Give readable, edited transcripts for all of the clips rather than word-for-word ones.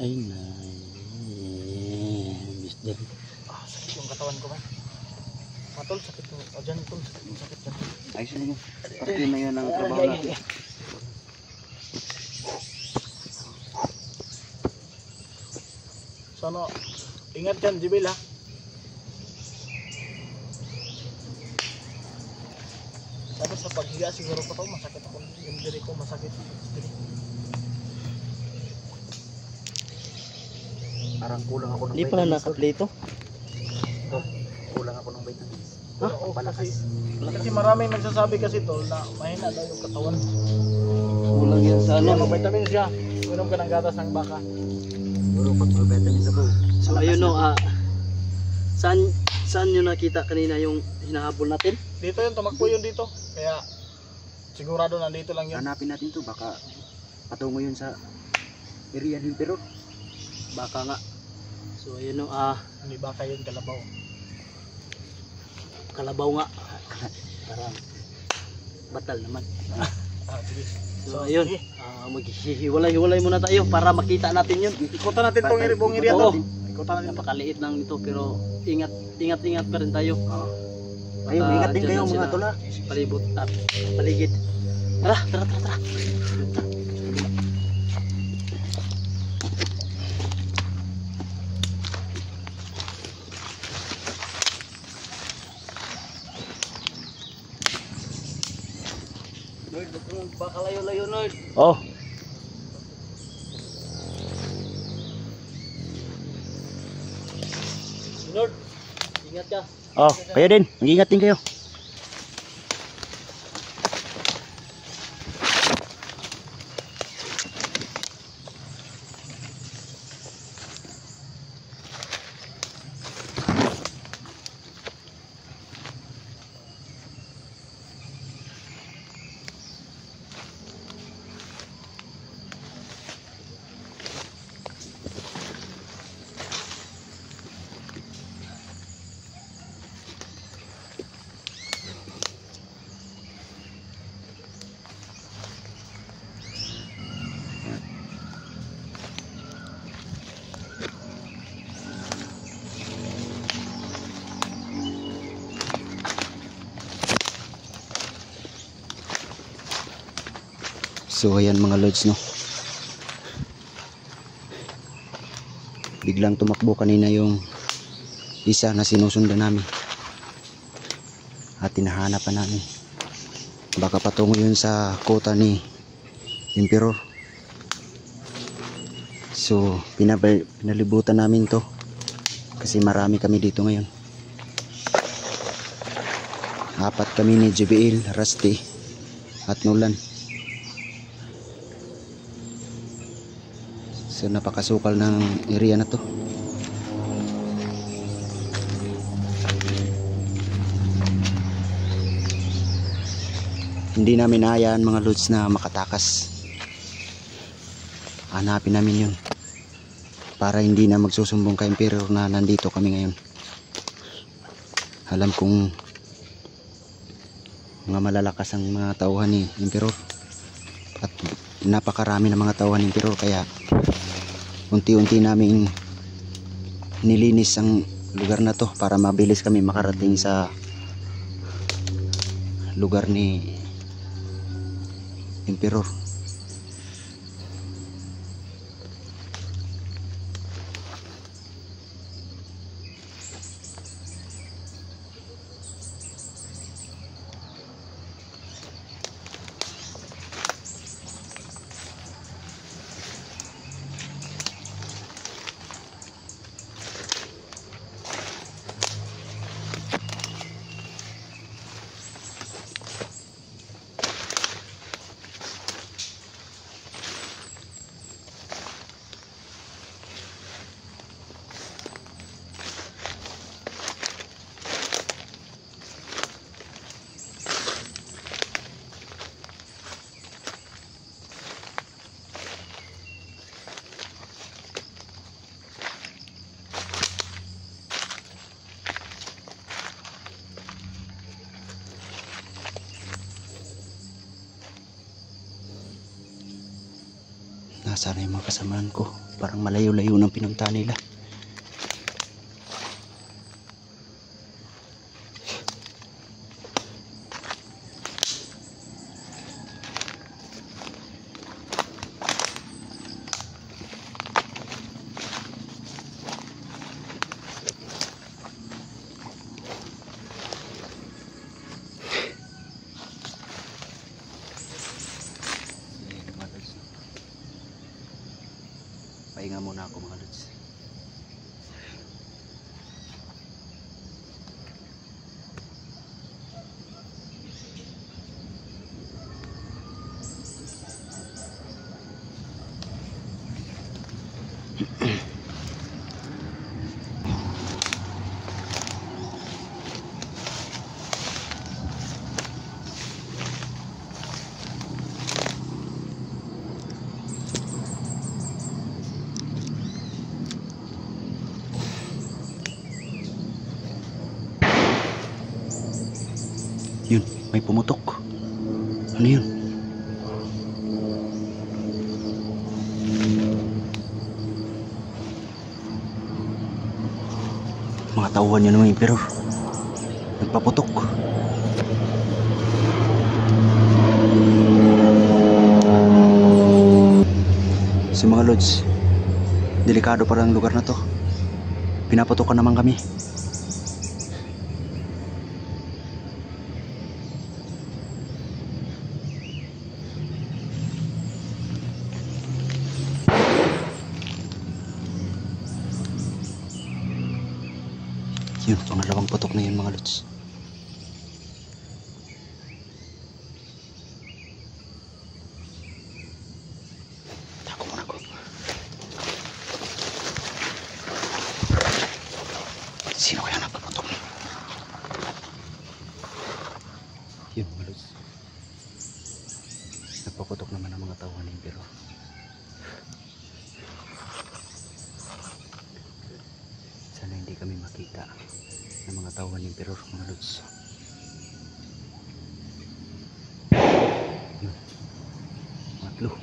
Ay na. Mister. Sakit yung katawan ko ba? Matol, sakit yung. O dyan, tol, sakit dyan. Ay, sige. Pati na yan ang trabaho natin. So ano, ingat dyan, Jibil ha. Tapos sa paghiga siguro ko to, masakit ako. Yung diri ko, masakit. Parang kulang ako ng Hindi pala nakaplay ito. Kulang ako ng vitamins. Oo, kasi maraming nagsasabi kasi tol na mahina daw yung katawan. Kulang yan sa Kaya ano. mag-vitamins siya. Uminom ka ng gatas ng baka. Siguro pag may vitamins ako. So ayun no, saan nyo nakita kanina yung hinahabol natin? Dito yun, tumakbo yun dito. Kaya sigurado nandito lang yun. Hanapin natin to, baka patungo yun sa area ng Pero. Baka nga. So ayun no, Hindi baka yun, kalabaw. kalabaw nga. Parang batal naman. Sige. So ayun, sige. maghihiwalay-hiwalay muna tayo para makita natin yun. Ikutan natin tong buong area Oo. to. Ikutan natin. Napakaliit lang nito pero ingat pa rin tayo. Ayun, Baka ingat din dyan kayo lang mga sila tula. Palibot at paligid. Tara. Lord, baka layo-layo, Lord. Oh. Lord, ingat ka. Oh, kayo din. Mag-ingat din kayo. So ayan mga lods, no, biglang tumakbo kanina yung isa na sinusundan namin at tinahanapan namin, baka patungo yun sa kota ni Emperor. So pinalibutan namin to kasi marami kami dito ngayon. Apat kami ni JBL, Rusty at Nolan. So napakasukal ng area na to. Hindi namin hayaan mga lods na makatakas. Hanapin namin yun para hindi na magsusumbong kay Emperor na nandito kami ngayon. Alam kong mga malalakas ang mga tauhan ni Emperor at napakarami ng mga tauhan ni Emperor, kaya unti-unti naming nilinis ang lugar na to para mabilis kami makarating sa lugar ni Emperor. Nasaan na yung mga kasamaan ko? Parang malayo-layo ng pinunta nila. Pahinga muna ako mga lods. Yun, may pumutok. Ano yun? Mga tauhan yun ng emperor. Nagpaputok. So mga lods, delikado pa ang lugar na to. Pinaputokan naman kami. Yun, pangalawang putok na yun mga lods. Tako muna ko. Sino kaya napaputok? Yun mga lods. Nagpaputok naman ang mga tauhan ng pero sana hindi kami makita ng mga tauhan ng pero mga lods. Yun. Matlo.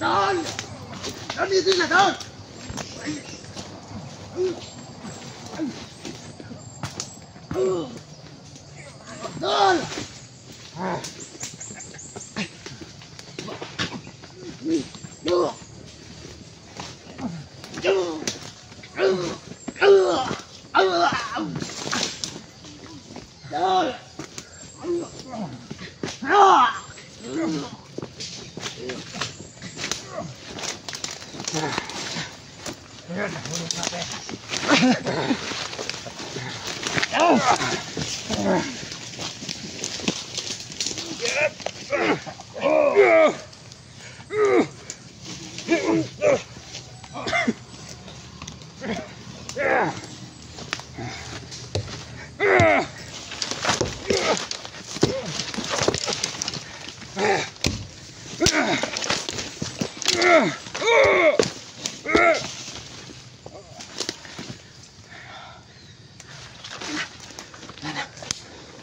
Doon! Nandito siya, doon! Doon!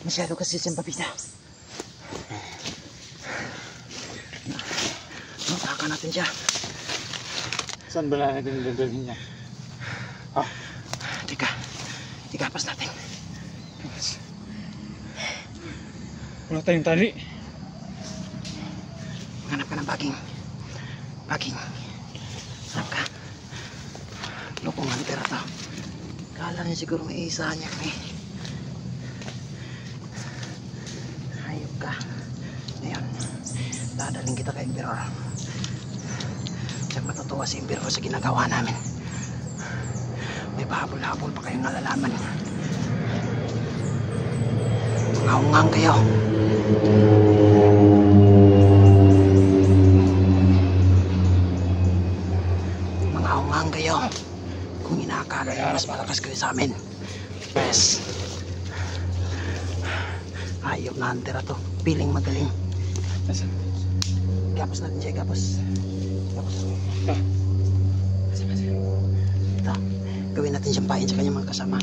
Masyado kasi siyang papita. Mataka natin siya. Saan ba natin yung dadalhin niya? Teka, ikapas natin. Wala tayong tali. Hanap ka ng baging. Baging. Hanap ka. Lukong hunter to. Kala niya siguro may isa niya kami. Hayop ka. Ngayon, dadaling kita kay Emperor. Siyang matutuwa si Emperor sa ginagawa namin. May pahabol-habol pa kayong nalalaman. Maungang kayo. Maungang kayo. Kung inaakala nyo mas malakas kayo sa amin. Yes. Hayop na hunter to. Piling magaling. Gapos natin siya, gapos. Gapos. Ito. Gawin natin siyang pain sa kanyang mga kasama.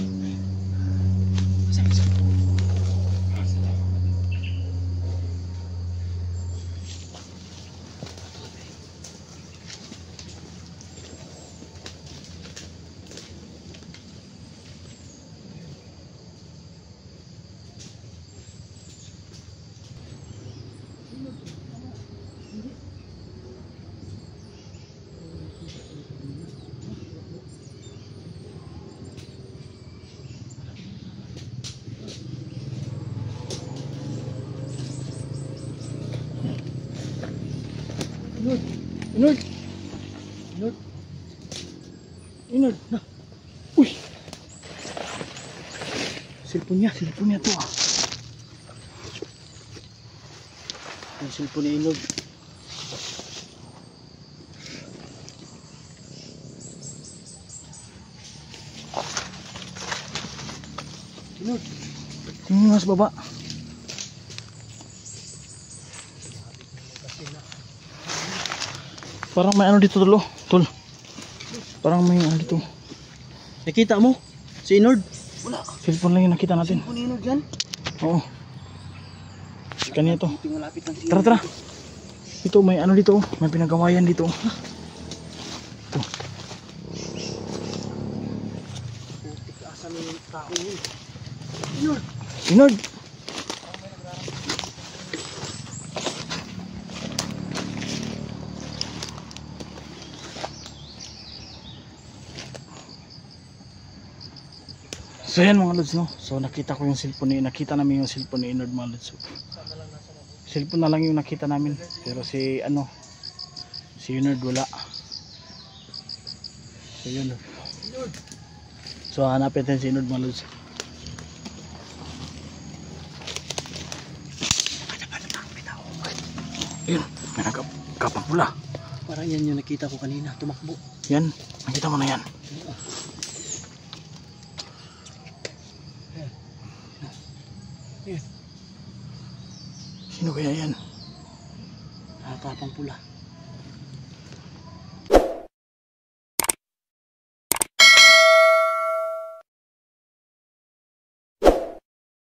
Inod! Inod! Inod! Na! Uy! Cellphone niya to ah. Yung cellphone ni Inod. Inod! Tingnan nga sa baba. Parang may ano dito tol. Tol. Parang may ano dito. Nakita mo? Si Inord? Wala. Cellphone lang yung nakita natin. Kung Inod yan. Oo. Kanya to. Malapit ng Tara tara. Ito may ano dito. May pinagawayan dito. Ito. Asa mo yung tao yun? Inord. So yan mga lods no. So nakita ko yung cellphone nakita namin yung cellphone ni Inord mga lods. So, cellphone na lang yung nakita namin. Pero si ano si Inord wala. So yun. So hanapin natin si Inord mga lods. Yun, may nagkapang pula. Parang yan yung nakita ko kanina, tumakbo. Yan, nakita mo na yan. Sino kaya yan? Nakakapang pula.